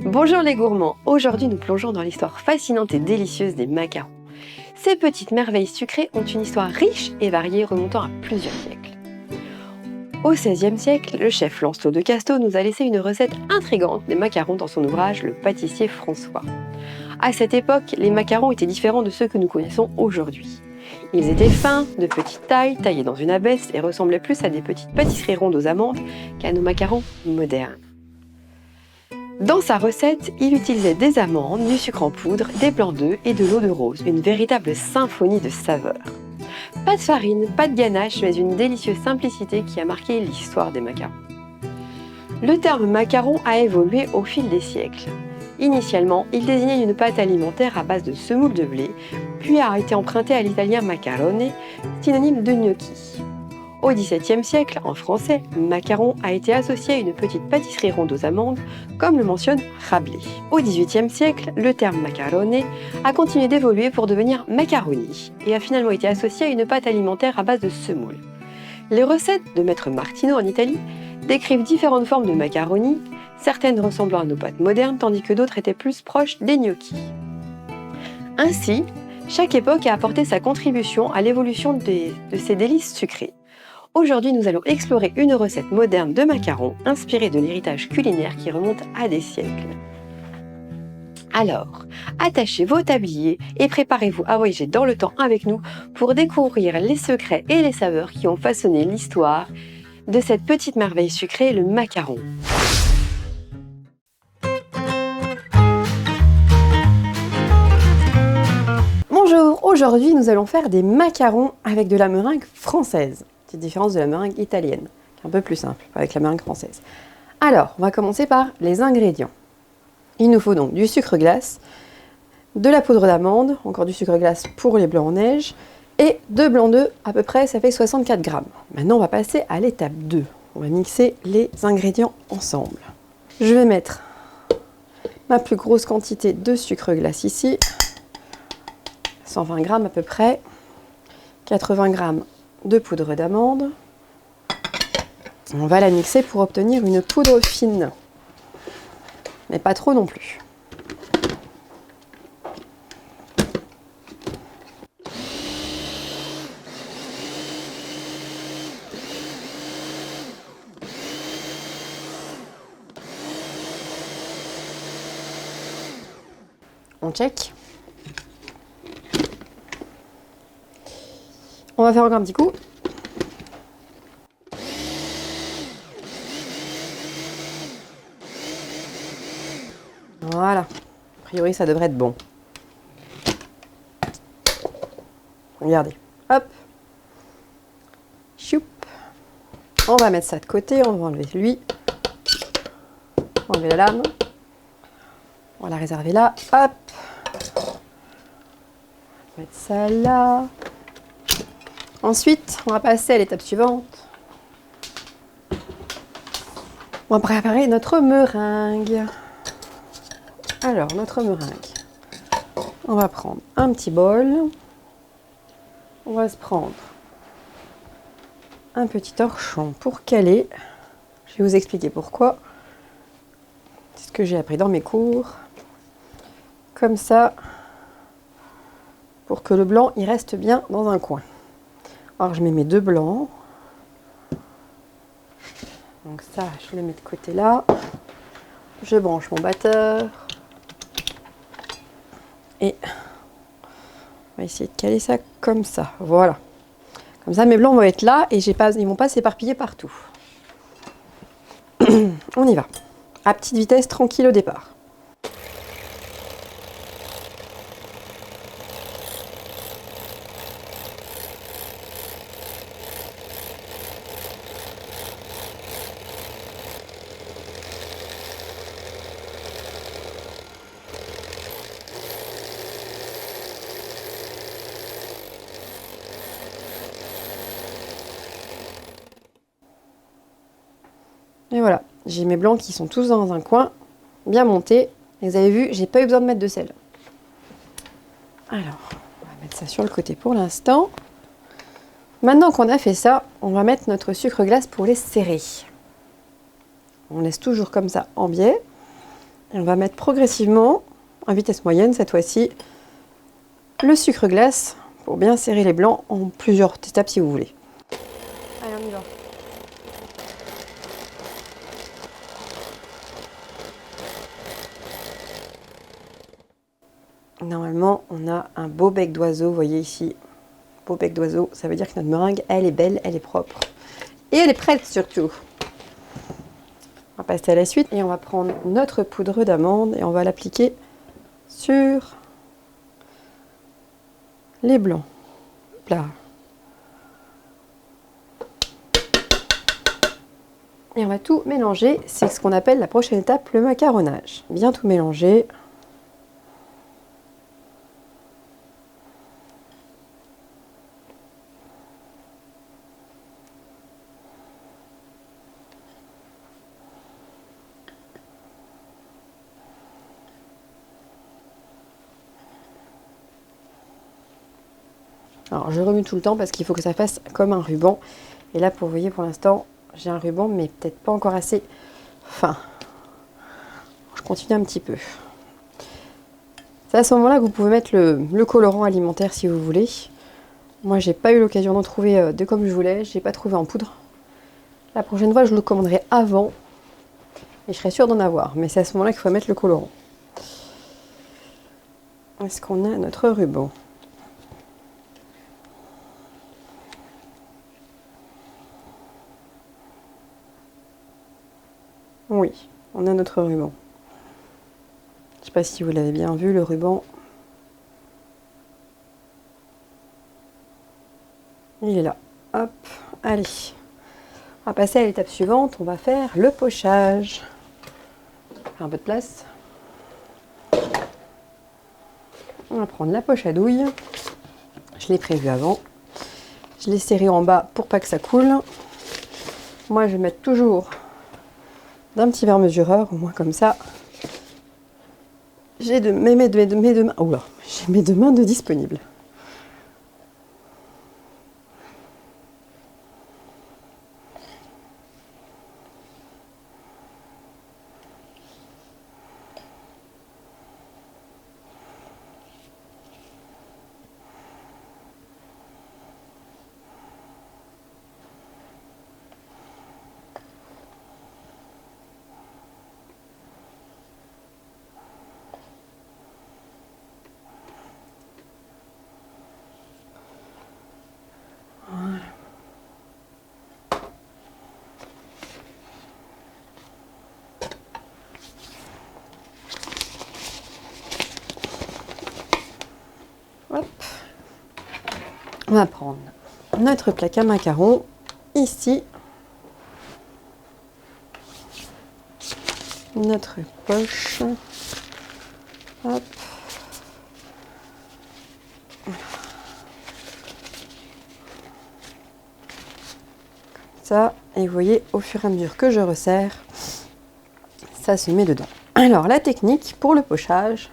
Bonjour les gourmands, aujourd'hui nous plongeons dans l'histoire fascinante et délicieuse des macarons. Ces petites merveilles sucrées ont une histoire riche et variée remontant à plusieurs siècles. Au XVIe siècle, le chef Lancelot de Casteau nous a laissé une recette intrigante des macarons dans son ouvrage Le pâtissier François. À cette époque, les macarons étaient différents de ceux que nous connaissons aujourd'hui. Ils étaient fins, de petite taille, taillés dans une abaisse et ressemblaient plus à des petites pâtisseries rondes aux amandes qu'à nos macarons modernes. Dans sa recette, il utilisait des amandes, du sucre en poudre, des blancs d'œufs et de l'eau de rose, une véritable symphonie de saveurs. Pas de farine, pas de ganache, mais une délicieuse simplicité qui a marqué l'histoire des macarons. Le terme macaron a évolué au fil des siècles. Initialement, il désignait une pâte alimentaire à base de semoule de blé, puis a été emprunté à l'italien macarone, synonyme de gnocchi. Au XVIIe siècle, en français, macaron a été associé à une petite pâtisserie ronde aux amandes, comme le mentionne Rabelais. Au XVIIIe siècle, le terme macarone a continué d'évoluer pour devenir macaroni et a finalement été associé à une pâte alimentaire à base de semoule. Les recettes de Maître Martino en Italie décrivent différentes formes de macaroni, certaines ressemblant à nos pâtes modernes, tandis que d'autres étaient plus proches des gnocchis. Ainsi, chaque époque a apporté sa contribution à l'évolution de ces délices sucrées. Aujourd'hui, nous allons explorer une recette moderne de macarons inspirée de l'héritage culinaire qui remonte à des siècles. Alors, attachez vos tabliers et préparez-vous à voyager dans le temps avec nous pour découvrir les secrets et les saveurs qui ont façonné l'histoire de cette petite merveille sucrée, le macaron. Bonjour, aujourd'hui nous allons faire des macarons avec de la meringue française. Petite différence de la meringue italienne, qui est un peu plus simple avec la meringue française. Alors, on va commencer par les ingrédients. Il nous faut donc du sucre glace, de la poudre d'amande, encore du sucre glace pour les blancs en neige, et 2 blancs d'œufs, à peu près, ça fait 64 grammes. Maintenant, on va passer à l'étape 2. On va mixer les ingrédients ensemble. Je vais mettre ma plus grosse quantité de sucre glace ici, 120 grammes à peu près, 80 grammes de poudre d'amande. On va la mixer pour obtenir une poudre fine, mais pas trop non plus. On check. On va faire encore un petit coup. Voilà. A priori, ça devrait être bon. Regardez. Hop. Choup. On va mettre ça de côté. On va enlever lui. Enlever la lame. On va la réserver là. Hop. On va mettre ça là. Ensuite, on va passer à l'étape suivante. On va préparer notre meringue. Alors, notre meringue. On va prendre un petit bol. On va se prendre un petit torchon pour caler. Je vais vous expliquer pourquoi. C'est ce que j'ai appris dans mes cours. Comme ça, pour que le blanc il reste bien dans un coin. Alors, je mets mes 2 blancs. Donc ça, je le mets de côté là. Je branche mon batteur. Et on va essayer de caler ça comme ça. Voilà. Comme ça, mes blancs vont être là et ils ne vont pas s'éparpiller partout. On y va. À petite vitesse, tranquille au départ. Et voilà, j'ai mes blancs qui sont tous dans un coin, bien montés. Et vous avez vu, j'ai pas eu besoin de mettre de sel. Alors, on va mettre ça sur le côté pour l'instant. Maintenant qu'on a fait ça, on va mettre notre sucre glace pour les serrer. On laisse toujours comme ça en biais. Et on va mettre progressivement, à vitesse moyenne cette fois-ci, le sucre glace pour bien serrer les blancs en plusieurs étapes si vous voulez. Allez, on y va. Normalement, on a un beau bec d'oiseau, vous voyez ici, beau bec d'oiseau, ça veut dire que notre meringue, elle est belle, elle est propre. Et elle est prête surtout. On va passer à la suite et on va prendre notre poudre d'amande et on va l'appliquer sur les blancs. Là. Et on va tout mélanger, c'est ce qu'on appelle la prochaine étape, le macaronnage. Bien tout mélanger. Alors je remue tout le temps parce qu'il faut que ça fasse comme un ruban. Et là, vous voyez, pour l'instant, j'ai un ruban, mais peut-être pas encore assez fin. Je continue un petit peu. C'est à ce moment-là que vous pouvez mettre le colorant alimentaire si vous voulez. Moi, j'ai pas eu l'occasion d'en trouver de comme je voulais. J'ai pas trouvé en poudre. La prochaine fois, je le commanderai avant. Et je serai sûre d'en avoir. Mais c'est à ce moment-là qu'il faut mettre le colorant. Est-ce qu'on a notre ruban ? Oui, on a notre ruban. Je ne sais pas si vous l'avez bien vu, le ruban. Il est là. Hop, allez. On va passer à l'étape suivante. On va faire le pochage. Un peu de place. On va prendre la poche à douille. Je l'ai prévu avant. Je l'ai serré en bas pour pas que ça coule. Moi, je vais mettre toujours d'un petit verre mesureur, au moins comme ça. J'ai mes deux mains. Oula, j'ai mes deux mains de disponibles. Hop. On va prendre notre plaque à macarons ici, notre poche, hop. Ça, et vous voyez, au fur et à mesure que je resserre, ça se met dedans. Alors la technique pour le pochage,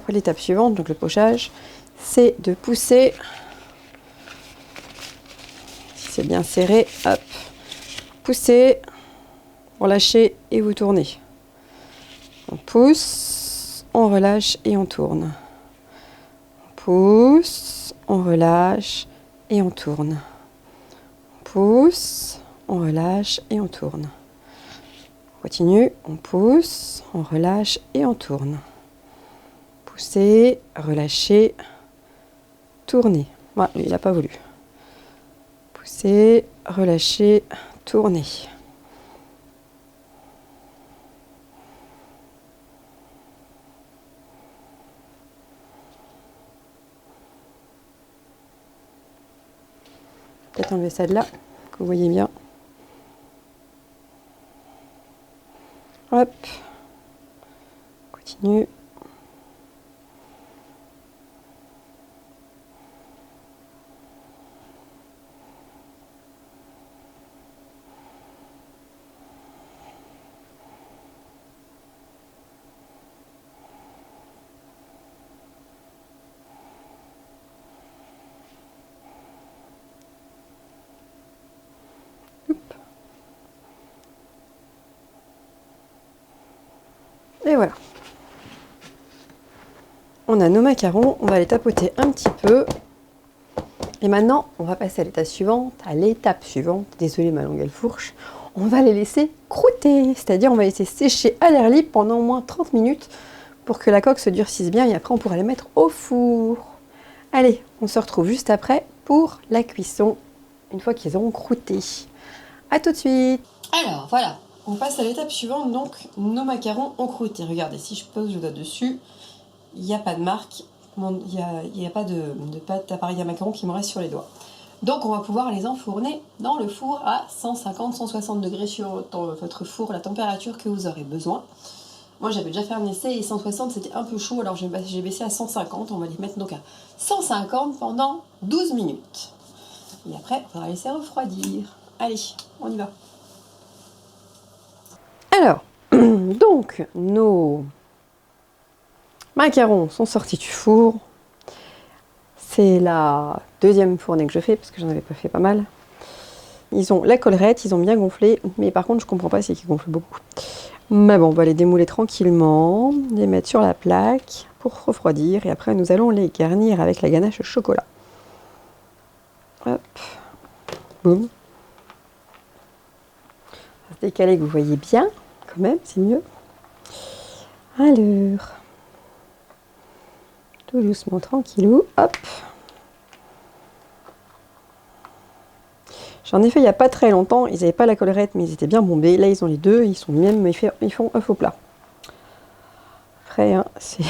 l'étape suivante, donc le pochage, c'est de pousser, si c'est bien serré, hop, poussez, relâchez et vous tournez. On pousse, on relâche et on tourne. On pousse, on relâche et on tourne. On pousse, on relâche et on tourne. On continue, on pousse, on relâche et on tourne. Poussez, relâchez, tournez. Voilà, lui, il n'a pas voulu. Poussez, relâchez, tournez. Peut-être enlever ça de là, que vous voyez bien. Hop. Continue. Et voilà. On a nos macarons, on va les tapoter un petit peu. Et maintenant, on va passer à l'étape suivante. Désolée, ma langue elle fourche. On va les laisser croûter, c'est-à-dire on va laisser sécher à l'air libre pendant au moins 30 minutes pour que la coque se durcisse bien et après on pourra les mettre au four. Allez, on se retrouve juste après pour la cuisson, une fois qu'ils auront croûté. A tout de suite. Alors voilà, on passe à l'étape suivante, donc nos macarons ont croûté. Regardez, si je pose le doigt dessus, il n'y a pas de marque, il n'y a pas d'appareil à macarons qui me reste sur les doigts. Donc on va pouvoir les enfourner dans le four à 150-160 degrés sur votre four, la température que vous aurez besoin. Moi j'avais déjà fait un essai et 160 c'était un peu chaud, alors j'ai baissé à 150. On va les mettre donc à 150 pendant 12 minutes. Et après on va laisser refroidir. Allez, on y va. Alors, donc nos macarons sont sortis du four. C'est la deuxième fournée que je fais parce que j'en avais pas fait pas mal. Ils ont la collerette, ils ont bien gonflé, mais par contre je comprends pas, c'est qu'ils gonflent beaucoup. Mais bon, on va les démouler tranquillement, les mettre sur la plaque pour refroidir et après nous allons les garnir avec la ganache au chocolat. Hop, boum. On va se décaler que vous voyez bien, quand même, c'est mieux. Alors, tout doucement, tranquillou, hop. J'en ai fait il n'y a pas très longtemps, ils n'avaient pas la collerette mais ils étaient bien bombés. Là ils ont les deux, ils font œuf au plat. Après, hein, ça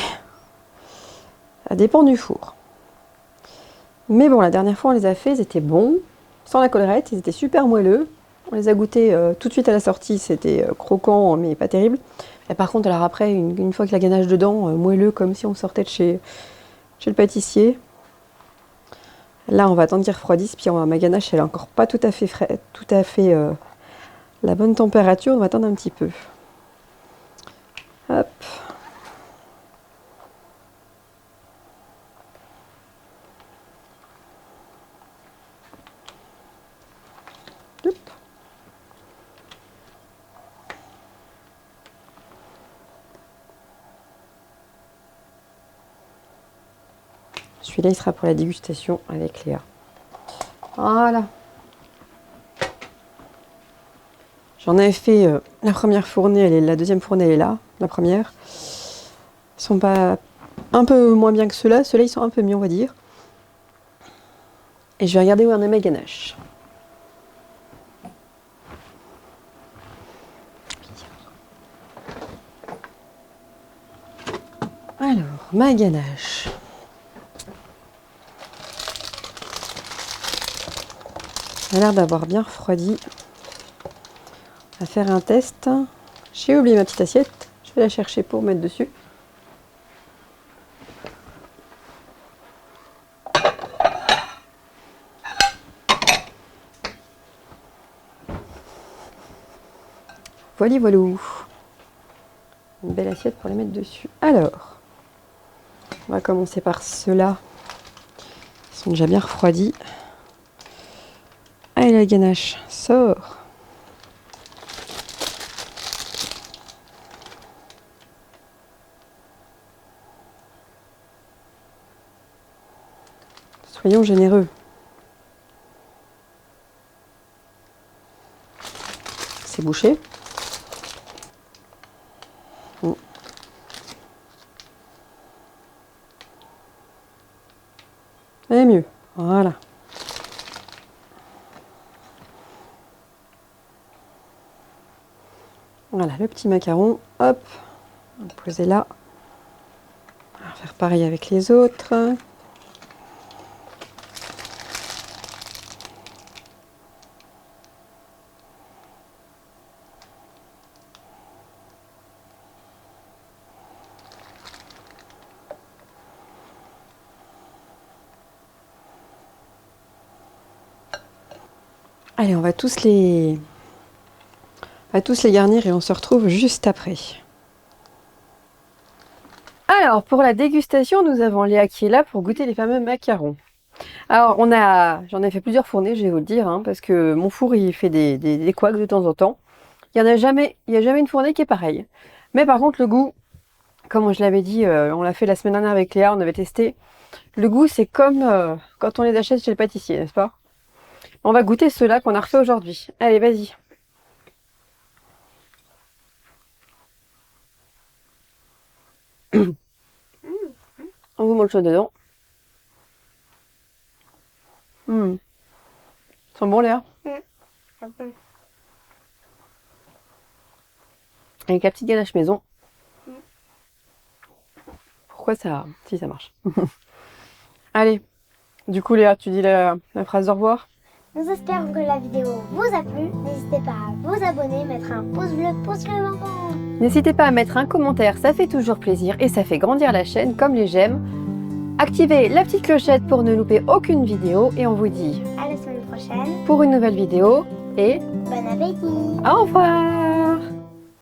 dépend du four. Mais bon, la dernière fois on les a fait, ils étaient bons. Sans la collerette, ils étaient super moelleux. On les a goûtés tout de suite à la sortie, c'était croquant mais pas terrible. Et par contre, alors après, une fois que la ganache dedans, moelleux comme si on sortait de chez le pâtissier. Là, on va attendre qu'ils refroidissent, puis ma ganache, elle est encore pas tout à fait la bonne température. On va attendre un petit peu. Hop. Hop. Celui-là, il sera pour la dégustation avec Léa. Voilà. J'en avais fait la première fournée, la deuxième fournée elle est là, la première. Ils sont pas un peu moins bien que ceux-là. Ceux-là, ils sont un peu mieux, on va dire. Et je vais regarder où en est ma ganache. Alors, ma ganache. Elle a l'air d'avoir bien refroidi. On va faire un test. J'ai oublié ma petite assiette. Je vais la chercher pour mettre dessus. Voilà, voilà. Une belle assiette pour les mettre dessus. Alors, on va commencer par ceux-là. Ils sont déjà bien refroidis. Allez, la ganache, sort. Soyons généreux. C'est bouché. Et mieux. Voilà. Voilà, le petit macaron. Hop. On va le poser là. On va faire pareil avec les autres. Allez, on va tous les garnir et on se retrouve juste après. Alors, pour la dégustation, nous avons Léa qui est là pour goûter les fameux macarons. Alors, j'en ai fait plusieurs fournées, je vais vous le dire, hein, parce que mon four, il fait des couacs de temps en temps. Il y a jamais une fournée qui est pareille. Mais par contre, le goût, Comme je l'avais dit, on l'a fait la semaine dernière avec Léa, on avait testé. Le goût, c'est comme quand on les achète chez le pâtissier, n'est-ce pas? On va goûter ceux-là qu'on a refait aujourd'hui. Allez, vas-y. On vous met le chaud dedans. Ils sont bons, Léa? Avec la petite ganache maison. Pourquoi ça... Si, ça marche. Allez. Du coup, Léa, tu dis la phrase au revoir? Nous espérons que la vidéo vous a plu. N'hésitez pas à vous abonner, mettre un pouce bleu maman. N'hésitez pas à mettre un commentaire, ça fait toujours plaisir et ça fait grandir la chaîne comme les j'aime. Activez la petite clochette pour ne louper aucune vidéo et on vous dit À la semaine prochaine. pour une nouvelle vidéo et Bon appétit. au revoir!